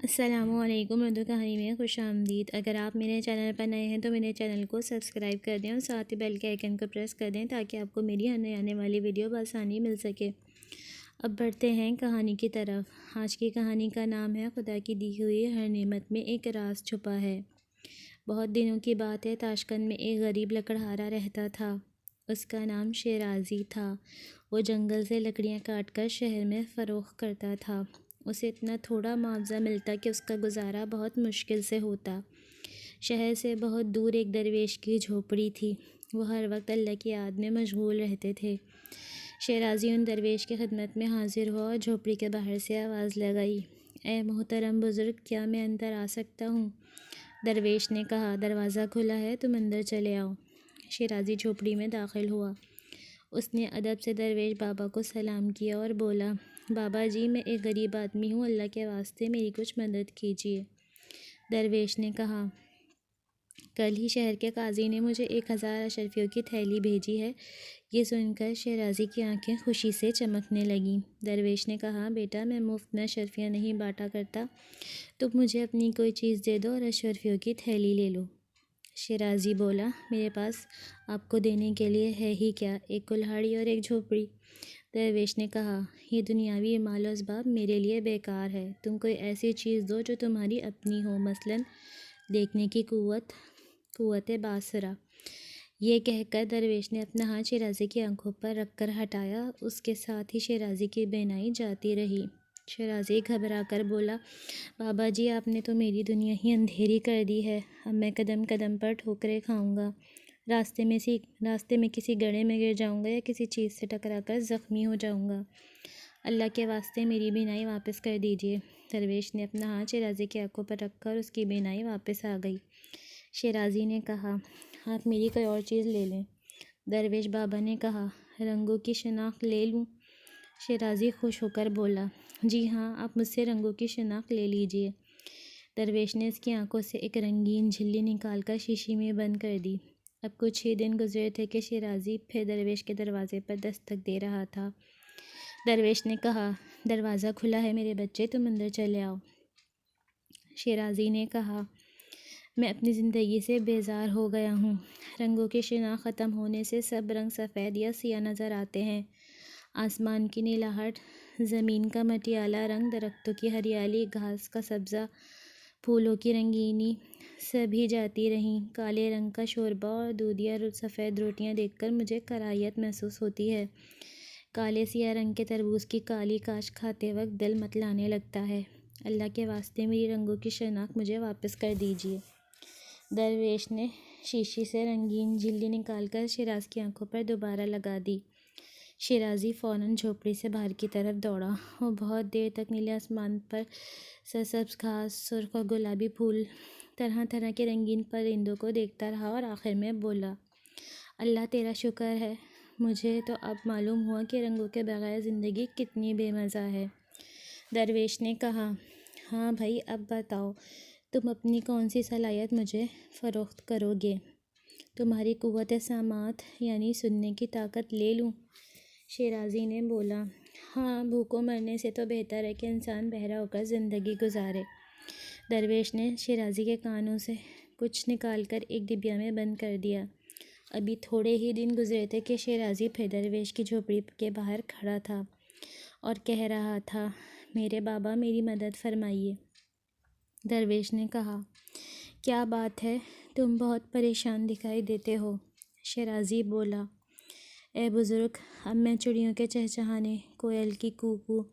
السلام علیکم، اردو کہانی میں خوش آمدید۔ اگر آپ میرے چینل پر نئے ہیں تو میرے چینل کو سبسکرائب کر دیں اور ساتھ ہی بیل کے آئیکن کو پریس کر دیں تاکہ آپ کو میری آنے والی ویڈیو بآسانی مل سکے۔ اب بڑھتے ہیں کہانی کی طرف۔ آج کی کہانی کا نام ہے خدا کی دی ہوئی ہر نعمت میں ایک راز چھپا ہے۔ بہت دنوں کی بات ہے، تاشقند میں ایک غریب لکڑہارا رہتا تھا۔ اس کا نام شیرازی تھا۔ وہ جنگل سے لکڑیاں کاٹ کر شہر میں فروخت کرتا تھا۔ اسے اتنا تھوڑا معاوضہ ملتا کہ اس کا گزارا بہت مشکل سے ہوتا۔ شہر سے بہت دور ایک درویش کی جھوپڑی تھی۔ وہ ہر وقت اللہ کی یاد میں مشغول رہتے تھے۔ شیرازی ان درویش کی خدمت میں حاضر ہوا اور جھوپڑی کے باہر سے آواز لگائی، اے محترم بزرگ، کیا میں اندر آ سکتا ہوں؟ درویش نے کہا، دروازہ کھلا ہے، تم اندر چلے آؤ۔ شیرازی جھوپڑی میں داخل ہوا۔ اس نے ادب سے درویش بابا کو سلام کیا اور بولا، بابا جی، میں ایک غریب آدمی ہوں، اللہ کے واسطے میری کچھ مدد کیجیے۔ درویش نے کہا، کل ہی شہر کے قاضی نے مجھے 1000 اشرفیوں کی تھیلی بھیجی ہے۔ یہ سن کر شیرازی کی آنکھیں خوشی سے چمکنے لگیں۔ درویش نے کہا، بیٹا، میں مفت میں اشرفیاں نہیں بانٹا کرتا، تم مجھے اپنی کوئی چیز دے دو اور اشرفیوں کی تھیلی لے لو۔ شیرازی بولا، میرے پاس آپ کو دینے کے لیے ہے ہی کیا، ایک کلہاڑی اور ایک جھوپڑی۔ درویش نے کہا، یہ دنیاوی مال و اسباب میرے لیے بیکار ہے، تم کوئی ایسی چیز دو جو تمہاری اپنی ہو، مثلاً دیکھنے کی قوت باصرہ۔ یہ کہہ کر درویش نے اپنا ہاتھ شیرازی کی آنکھوں پر رکھ کر ہٹایا، اس کے ساتھ ہی شیرازی کی بینائی جاتی رہی۔ شیرازی گھبرا کر بولا، بابا جی، آپ نے تو میری دنیا ہی اندھیری کر دی ہے، اب میں قدم قدم پر ٹھوکریں کھاؤں گا، راستے میں کسی گڑھے میں گر جاؤں گا یا کسی چیز سے ٹکرا کر زخمی ہو جاؤں گا، اللہ کے واسطے میری بینائی واپس کر دیجیے۔ درویش نے اپنا ہاتھ شیرازی کی آنکھوں پر رکھ کر اس کی بینائی واپس آ گئی۔ شیرازی نے کہا، آپ میری کوئی اور چیز لے لیں۔ درویش بابا نے کہا، رنگوں کی شناخت لے لوں؟ شیرازی خوش ہو کر بولا، جی ہاں، آپ مجھ سے رنگوں کی شناخت لے لیجیے۔ درویش نے اس کی آنکھوں سے ایک رنگین جھلی نکال کر شیشی میں بند کر دی۔ اب کچھ ہی دن گزرے تھے کہ شیرازی پھر درویش کے دروازے پر دستک دے رہا تھا۔ درویش نے کہا، دروازہ کھلا ہے میرے بچے، تم اندر چلے آؤ۔ شیرازی نے کہا، میں اپنی زندگی سے بیزار ہو گیا ہوں۔ رنگوں کی شناخت ختم ہونے سے سب رنگ سفید یا سیاہ نظر آتے ہیں۔ آسمان کی نیلاہٹ، زمین کا مٹیالہ رنگ، درختوں کی ہریالی، گھاس کا سبزہ، پھولوں کی رنگینی، سبھی جاتی رہیں۔ کالے رنگ کا شوربہ اور دودھیا سفید روٹیاں دیکھ کر مجھے کراہیت محسوس ہوتی ہے۔ کالے سیاہ رنگ کے تربوز کی کالی کاش کھاتے وقت دل متلانے لگتا ہے۔ اللہ کے واسطے میری رنگوں کی شناخت مجھے واپس کر دیجیے۔ درویش نے شیشی سے رنگین جھلی نکال کر شیراز کی آنکھوں پر دوبارہ لگا دی۔ شیرازی فوراً جھوپڑی سے باہر کی طرف دوڑا۔ وہ بہت دیر تک نیلے آسمان پر سرسبز گھاس، سرخ اور گلابی پھول، طرح طرح کے رنگین پرندوں کو دیکھتا رہا اور آخر میں بولا، اللہ تیرا شکر ہے، مجھے تو اب معلوم ہوا کہ رنگوں کے بغیر زندگی کتنی بے مزہ ہے۔ درویش نے کہا، ہاں بھائی، اب بتاؤ، تم اپنی کون سی صلاحیت مجھے فروخت کرو گے؟ تمہاری قوت سماعت یعنی سننے کی طاقت لے لوں؟ شیرازی نے بولا، ہاں، بھوکوں مرنے سے تو بہتر ہے کہ انسان بہرا ہو کر زندگی گزارے۔ درویش نے شیرازی کے کانوں سے کچھ نکال کر ایک ڈبیا میں بند کر دیا۔ ابھی تھوڑے ہی دن گزرے تھے کہ شیرازی پھر درویش کی جھوپڑی کے باہر کھڑا تھا اور کہہ رہا تھا، میرے بابا، میری مدد فرمائیے۔ درویش نے کہا، کیا بات ہے، تم بہت پریشان دکھائی دیتے ہو۔ شیرازی بولا، اے بزرگ، اب میں چڑیوں کے چہچہانے، کوئل کی کوکو،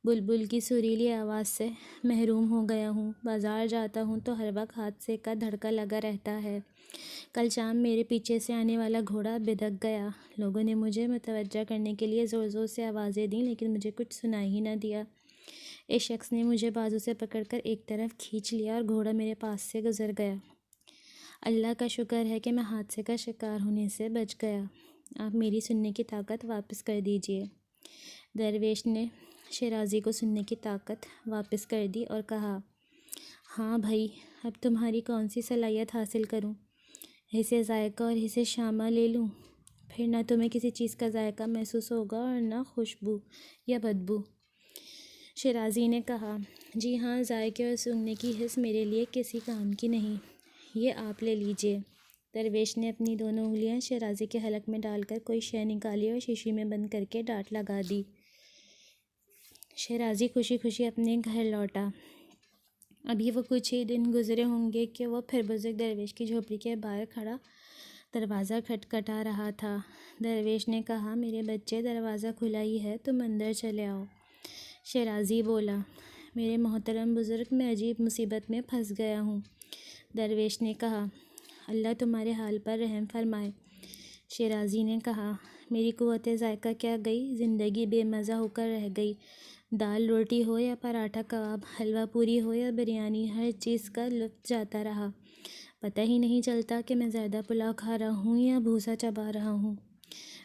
بلبل کی سریلی آواز سے محروم ہو گیا ہوں۔ بازار جاتا ہوں تو ہر وقت حادثے کا دھڑکا لگا رہتا ہے۔ کل شام میرے پیچھے سے آنے والا گھوڑا بدک گیا۔ لوگوں نے مجھے متوجہ کرنے کے لیے زور زور سے آوازیں دیں لیکن مجھے کچھ سنائی ہی نہ دیا۔ ایک شخص نے مجھے بازو سے پکڑ کر ایک طرف کھینچ لیا اور گھوڑا میرے پاس سے گزر گیا۔ اللہ کا شکر ہے کہ میں حادثے کا شکار ہونے سے بچ گیا۔ آپ میری سننے کی طاقت واپس کر دیجیے۔ درویش نے شیرازی کو سننے کی طاقت واپس کر دی اور کہا، ہاں بھائی، اب تمہاری کون سی صلاحیت حاصل کروں؟ حصے ذائقہ اور حصے شامہ لے لوں؟ پھر نہ تمہیں کسی چیز کا ذائقہ محسوس ہوگا اور نہ خوشبو یا بدبو۔ شیرازی نے کہا، جی ہاں، ذائقے اور سونگھنے کی حس میرے لیے کسی کام کی نہیں، یہ آپ لے لیجئے۔ درویش نے اپنی دونوں انگلیاں شیرازی کے حلق میں ڈال کر کوئی شے نکالی اور شیشی میں بند کر کے ڈانٹ لگا دی۔ شیرازی خوشی خوشی اپنے گھر لوٹا۔ ابھی وہ کچھ ہی دن گزرے ہوں گے کہ وہ پھر بزرگ درویش کی جھوپڑی کے باہر کھڑا دروازہ کھٹکھٹا رہا تھا۔ درویش نے کہا، میرے بچے، دروازہ کھلا ہی ہے، تم اندر چلے آؤ۔ شیرازی بولا، میرے محترم بزرگ، میں عجیب مصیبت میں پھنس گیا ہوں۔ درویش نے کہا، اللہ تمہارے حال پر رحم فرمائے۔ شیرازی نے کہا، میری قوت ذائقہ کیا گئی، زندگی بے مزہ ہو کر رہ گئی۔ دال روٹی ہو یا پراٹھا کباب، حلوہ پوری ہو یا بریانی، ہر چیز کا لطف جاتا رہا۔ پتہ ہی نہیں چلتا کہ میں زردہ پلاؤ کھا رہا ہوں یا بھوسا چبا رہا ہوں۔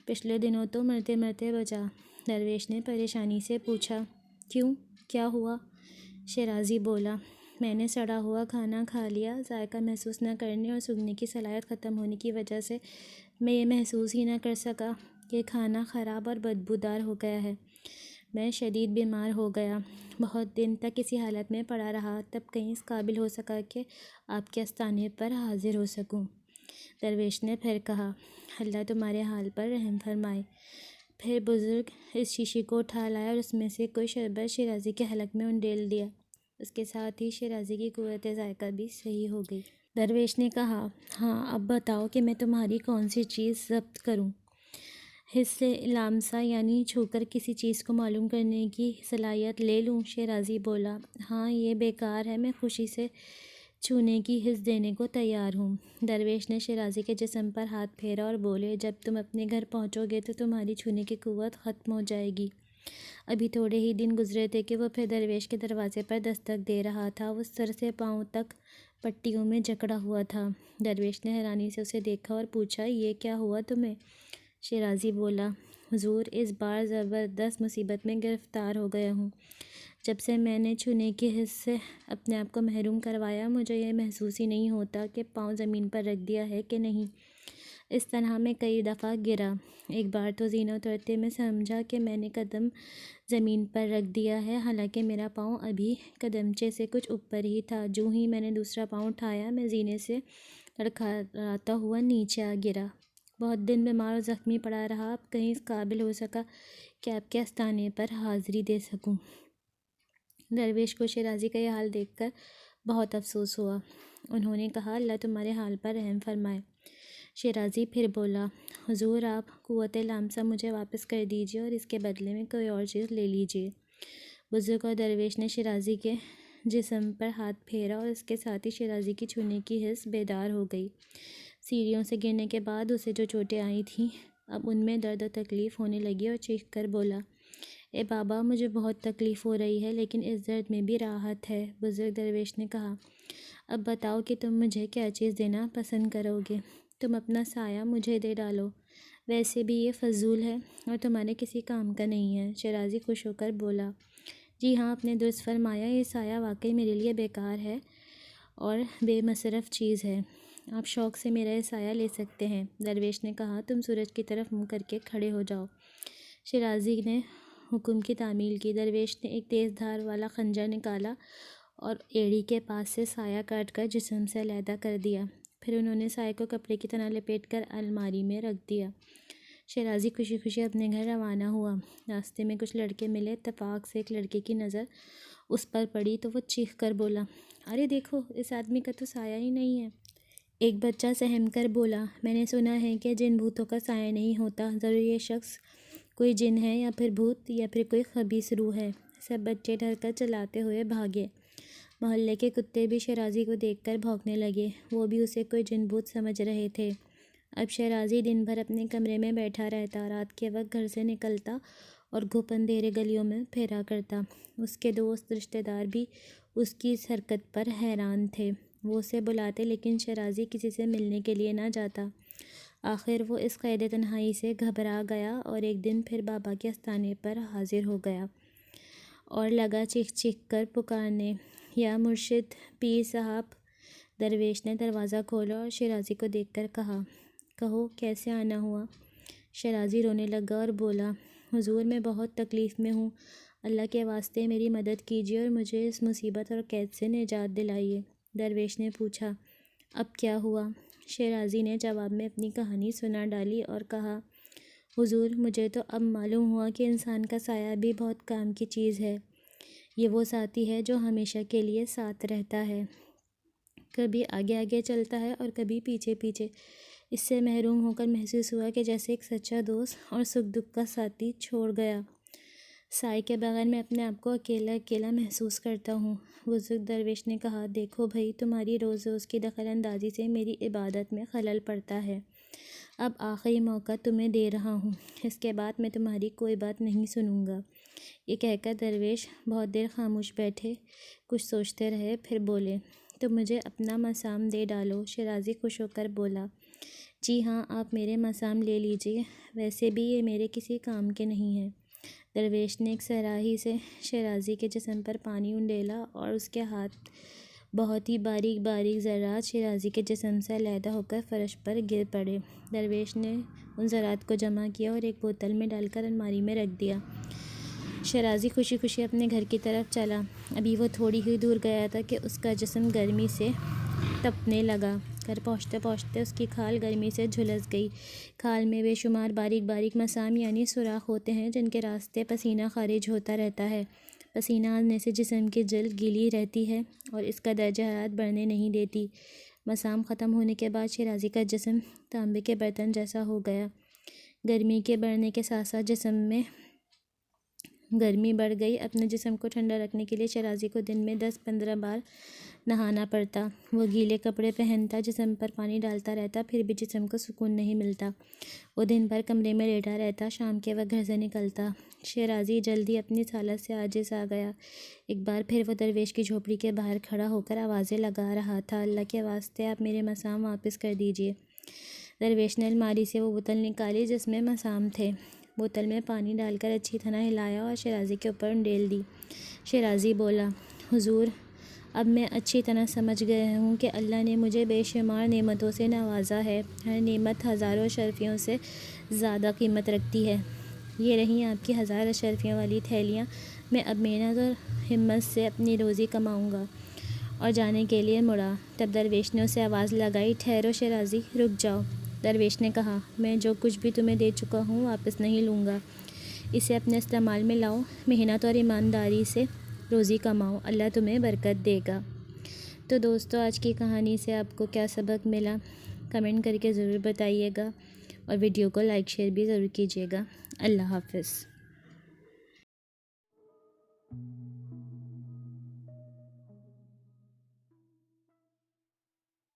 پچھلے دنوں تو مرتے مرتے بچا۔ درویش نے پریشانی سے پوچھا، کیوں، کیا ہوا؟ شیرازی بولا، میں نے سڑا ہوا کھانا کھا لیا۔ ذائقہ محسوس نہ کرنے اور سونگھنے کی صلاحیت ختم ہونے کی وجہ سے میں یہ محسوس ہی نہ کر سکا کہ کھانا خراب اور بدبودار ہو گیا ہے۔ میں شدید بیمار ہو گیا، بہت دن تک اسی حالت میں پڑا رہا، تب کہیں اس قابل ہو سکا کہ آپ کے آستانے پر حاضر ہو سکوں۔ درویش نے پھر کہا، اللہ تمہارے حال پر رحم فرمائے۔ پھر بزرگ اس شیشی کو اٹھا لایا اور اس میں سے کوئی شربت شیرازی کے حلق میں انڈیل دیا۔ اس کے ساتھ ہی شیرازی کی قوت ذائقہ بھی صحیح ہو گئی۔ درویش نے کہا، ہاں، اب بتاؤ کہ میں تمہاری کون سی چیز ضبط کروں؟ حس لامسہ یعنی چھو کر کسی چیز کو معلوم کرنے کی صلاحیت لے لوں؟ شیرازی بولا، ہاں، یہ بیکار ہے، میں خوشی سے چھونے کی حس دینے کو تیار ہوں۔ درویش نے شیرازی کے جسم پر ہاتھ پھیرا اور بولے، جب تم اپنے گھر پہنچو گے تو تمہاری چھونے کی قوت ختم ہو جائے گی۔ ابھی تھوڑے ہی دن گزرے تھے کہ وہ پھر درویش کے دروازے پر دستک دے رہا تھا۔ وہ سر سے پاؤں تک پٹیوں میں جکڑا ہوا تھا۔ درویش نے حیرانی سے اسے دیکھا اور پوچھا، یہ کیا ہوا تمہیں؟ شیرازی بولا، حضور، اس بار زبردست مصیبت میں گرفتار ہو گیا ہوں۔ جب سے میں نے چھونے کی حس سے اپنے آپ کو محروم کروایا، مجھے یہ محسوس ہی نہیں ہوتا کہ پاؤں زمین پر رکھ دیا ہے کہ نہیں۔ اس طرح میں کئی دفعہ گرا۔ ایک بار تو زینہ اترتے میں سمجھا کہ میں نے قدم زمین پر رکھ دیا ہے، حالانکہ میرا پاؤں ابھی قدمچے سے کچھ اوپر ہی تھا۔ جو ہی میں نے دوسرا پاؤں اٹھایا، میں زینے سے لڑکھڑاتا ہوا نیچے آ گرا۔ بہت دن بیمار اور زخمی پڑا رہا، اب کہیں اس قابل ہو سکا کہ آپ کے آستانے پر حاضری دے سکوں۔ درویش کو شیرازی کا یہ حال دیکھ کر بہت افسوس ہوا۔ انہوں نے کہا، اللہ تمہارے حال پر رحم فرمائے۔ شیرازی پھر بولا، حضور، آپ قوت لامسہ مجھے واپس کر دیجیے اور اس کے بدلے میں کوئی اور چیز لے لیجیے۔ بزرگ اور درویش نے شیرازی کے جسم پر ہاتھ پھیرا اور اس کے ساتھ ہی شیرازی کی چھونے کی حس بیدار ہو گئی۔ سیڑھیوں سے گرنے کے بعد اسے جو چوٹیں آئی تھیں، اب ان میں درد و تکلیف ہونے لگی اور چیخ کر بولا، اے بابا، مجھے بہت تکلیف ہو رہی ہے، لیکن اس درد میں بھی راحت ہے۔ بزرگ درویش نے کہا، اب بتاؤ کہ تم مجھے کیا چیز دینا پسند کرو گے؟ تم اپنا سایہ مجھے دے ڈالو، ویسے بھی یہ فضول ہے اور تمہارے کسی کام کا نہیں ہے۔ شیرازی خوش ہو کر بولا، جی ہاں، آپ نے درست فرمایا، یہ سایہ واقعی میرے لیے بیکار ہے اور بے مصرف چیز ہے۔ آپ شوق سے میرا یہ سایہ لے سکتے ہیں۔ درویش نے کہا، تم سورج کی طرف منہ کر کے کھڑے ہو جاؤ۔ شیرازی نے حکم کی تعمیل کی۔ درویش نے ایک تیز دھار والا خنجر نکالا اور ایڑی کے پاس سے سایہ کاٹ کر جسم سے علیحدہ کر دیا۔ پھر انہوں نے سائے کو کپڑے کی طرح لپیٹ کر الماری میں رکھ دیا۔ شیرازی خوشی خوشی اپنے گھر روانہ ہوا۔ راستے میں کچھ لڑکے ملے۔ اتفاق سے ایک لڑکے کی نظر اس پر پڑی تو وہ چیخ کر بولا، ارے دیکھو، اس آدمی کا تو سایہ ہی نہیں ہے۔ ایک بچہ سہم کر بولا، میں نے سنا ہے کہ جن بھوتوں کا سایہ نہیں ہوتا، ضرور یہ شخص کوئی جن ہے یا پھر بھوت یا پھر کوئی خبیث روح ہے۔ سب بچے ڈر کر چلاتے ہوئے بھاگے۔ محلے کے کتے بھی شیرازی کو دیکھ کر بھونکنے لگے، وہ بھی اسے کوئی جن بھوت سمجھ رہے تھے۔ اب شیرازی دن بھر اپنے کمرے میں بیٹھا رہتا، رات کے وقت گھر سے نکلتا اور گھپ اندھیرے گلیوں میں پھرا کرتا۔ اس کے دوست رشتہ دار بھی اس کی اس حرکت پر حیران تھے۔ وہ اسے بلاتے لیکن شیرازی کسی سے ملنے کے لیے نہ جاتا۔ آخر وہ اس قید تنہائی سے گھبرا گیا اور ایک دن پھر بابا کے آستانے پر حاضر ہو گیا اور لگا چیخ چیخ کر پکارنے، یا مرشد، پیر صاحب۔ درویش نے دروازہ کھولا اور شیرازی کو دیکھ کر کہا، کہو، کیسے آنا ہوا؟ شیرازی رونے لگا اور بولا، حضور، میں بہت تکلیف میں ہوں، اللہ کے واسطے میری مدد کیجیے اور مجھے اس مصیبت اور قید سے نجات دلائیے۔ درویش نے پوچھا، اب کیا ہوا؟ شیرازی نے جواب میں اپنی کہانی سنا ڈالی اور کہا، حضور، مجھے تو اب معلوم ہوا کہ انسان کا سایہ بھی بہت کام کی چیز ہے۔ یہ وہ ساتھی ہے جو ہمیشہ کے لیے ساتھ رہتا ہے، کبھی آگے آگے چلتا ہے اور کبھی پیچھے پیچھے۔ اس سے محروم ہو کر محسوس ہوا کہ جیسے ایک سچا دوست اور سکھ دکھ کا ساتھی چھوڑ گیا۔ سائے کے بغیر میں اپنے آپ کو اکیلا اکیلا محسوس کرتا ہوں۔ بزرگ درویش نے کہا، دیکھو بھائی، تمہاری روز روز کی دخل اندازی سے میری عبادت میں خلل پڑتا ہے۔ اب آخری موقع تمہیں دے رہا ہوں، اس کے بعد میں تمہاری کوئی بات نہیں سنوں گا۔ یہ کہہ کر درویش بہت دیر خاموش بیٹھے، کچھ سوچتے رہے، پھر بولے، تو مجھے اپنا مسام دے ڈالو۔ شیرازی خوش ہو کر بولا، جی ہاں، آپ میرے مسام لے لیجیے، ویسے بھی یہ میرے کسی کام کے نہیں ہیں۔ درویش نے ایک صراحی سے شیرازی کے جسم پر پانی انڈیلا اور اس کے ہاتھ بہت ہی باریک باریک ذرات شیرازی کے جسم سے علیحدہ ہو کر فرش پر گر پڑے۔ درویش نے ان ذرات کو جمع کیا اور ایک بوتل میں ڈال کر الماری میں رکھ دیا۔ شیرازی خوشی خوشی اپنے گھر کی طرف چلا۔ ابھی وہ تھوڑی ہی دور گیا تھا کہ اس کا جسم گرمی سے تپنے لگا۔ گھر پہنچتے پہنچتے اس کی کھال گرمی سے جھلس گئی۔ کھال میں بے شمار باریک باریک مسام یعنی سوراخ ہوتے ہیں جن کے راستے پسینہ خارج ہوتا رہتا ہے۔ پسینہ آنے سے جسم کی جلد گیلی رہتی ہے اور اس کا درجہ حرارت بڑھنے نہیں دیتی۔ مسام ختم ہونے کے بعد شیرازی کا جسم تانبے کے برتن جیسا ہو گیا۔ گرمی کے بڑھنے کے ساتھ ساتھ جسم میں گرمی بڑھ گئی۔ اپنے جسم کو ٹھنڈا رکھنے کے لیے شیرازی کو دن میں 10-15 بار نہانا پڑتا۔ وہ گیلے کپڑے پہنتا، جسم پر پانی ڈالتا رہتا، پھر بھی جسم کو سکون نہیں ملتا۔ وہ دن بھر کمرے میں لیٹا رہتا، شام کے وقت گھر سے نکلتا۔ شیرازی جلدی اپنی حالت سے عاجز آ گیا۔ ایک بار پھر وہ درویش کی جھوپڑی کے باہر کھڑا ہو کر آوازیں لگا رہا تھا، اللہ کے واسطے آپ میرے مسام واپس کر دیجیے۔ درویش نے الماری سے وہ بوتل نکالی جس میں مسام تھے۔ بوتل میں پانی ڈال کر اچھی طرح ہلایا اور شیرازی کے اوپر انڈیل دی۔ شیرازی بولا، حضور، اب میں اچھی طرح سمجھ گیا ہوں کہ اللہ نے مجھے بے شمار نعمتوں سے نوازا ہے۔ ہر نعمت ہزاروں اشرفیوں سے زیادہ قیمت رکھتی ہے۔ یہ رہیں آپ کی 1000 اشرفیوں والی تھیلیاں۔ میں اب محنت اور ہمت سے اپنی روزی کماؤں گا۔ اور جانے کے لیے مڑا۔ تب درویش نے اسے آواز لگائی، ٹھہرو شیرازی، رک جاؤ۔ درویش نے کہا، میں جو کچھ بھی تمہیں دے چکا ہوں واپس نہیں لوں گا۔ اسے اپنے استعمال میں لاؤ، محنت اور ایمانداری سے روزی کماؤ، اللہ تمہیں برکت دے گا۔ تو دوستو، آج کی کہانی سے آپ کو کیا سبق ملا؟ کمنٹ کر کے ضرور بتائیے گا اور ویڈیو کو لائک شیئر بھی ضرور کیجیے گا۔ اللہ حافظ۔